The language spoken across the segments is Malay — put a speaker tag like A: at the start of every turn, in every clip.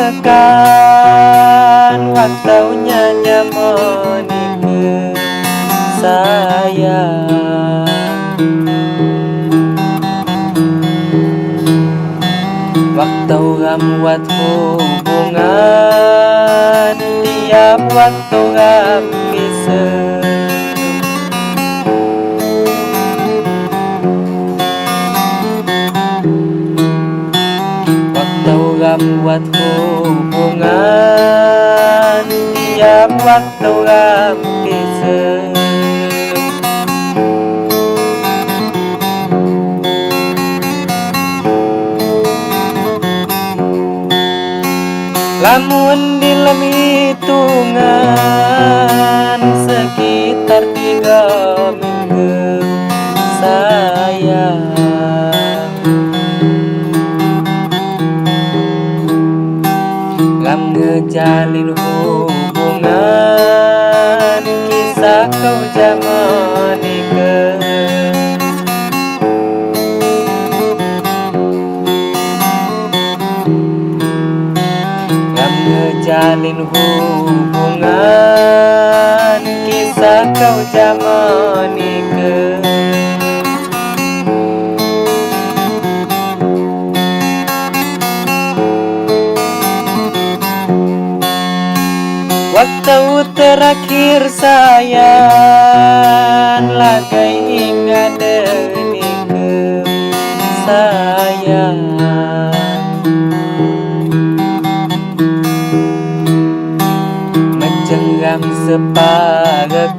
A: tekan waktunya menikah sayang. Waktu rambuat hubungan tiap waktu ram bisa. Waktu rambuat hubungan tiap waktu ram bisa. Lamun dalam hitungan sekitar 3 minggu sayang. Ram ngejalin hubungan kisah kau zaman nikah. Ngejalin hubungan kisah kau zaman nikah. Waktu terakhir sayang lagai ingat nikah sayang. Menjengam separekan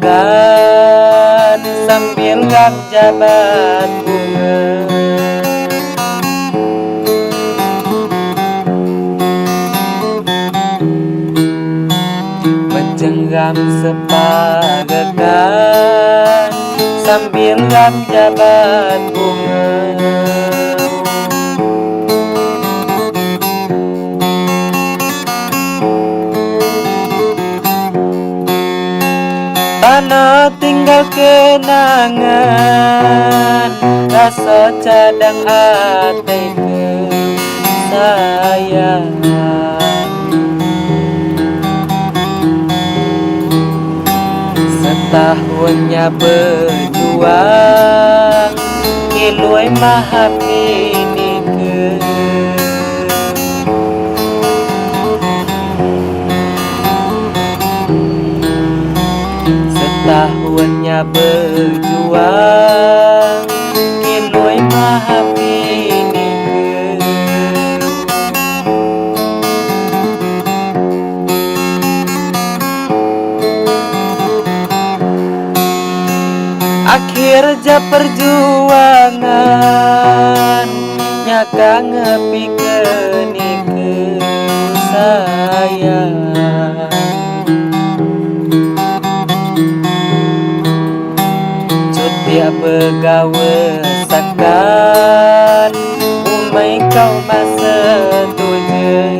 A: sambil ram jabat bunga. Menjengam separekan sambil ram jabat bunga. Tanah tinggal kenangan rasa cadang hatiku sayang. Setahunnya berjuang kiloi mahami nikah. Tahunnya berjuang kiloi mahami nikah. Akhir ja perjuangan nyaka ngepikeun nikah sayang. Dia begawe sakan umai kau masa tujuh.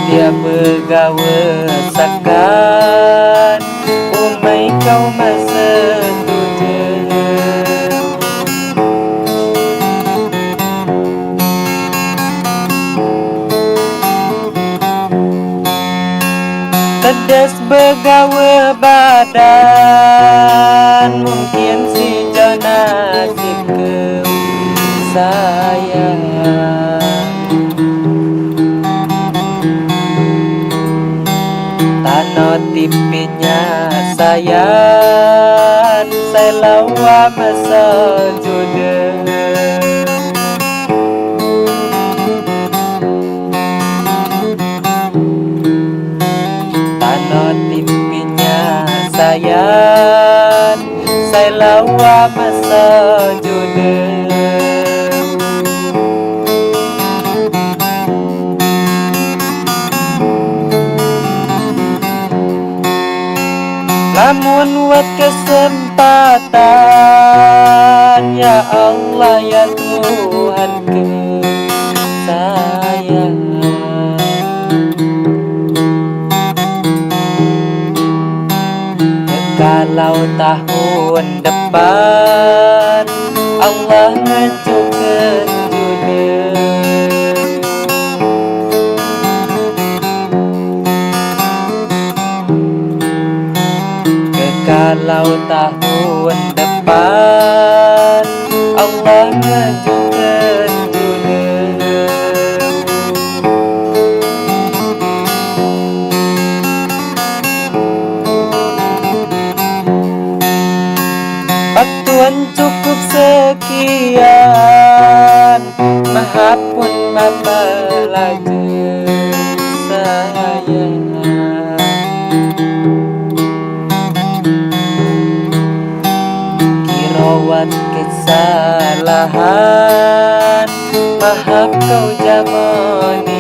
A: Dia begawe sakan umai kau masa tujuh. Tedes begawe badan mungkin si nasib kau sayang. Tanah tipinya sayang saya lawa masa jodoh. Timpinya sayang saya lawa masa jodoh. Lamun buat kesempatan ya Allah ya Tuhanku sayang. Kalau tahun depan Allah ngajukeun judeun. Kekalau tahun depan Allah ngajukeun judeun. Waktuan cukup sekian, mahapun mapelajeng sayang. Kirawat kesalahan, mahap kau jamonikeun.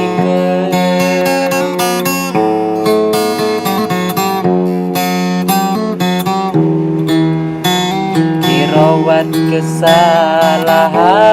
A: Kirawat kesalahan,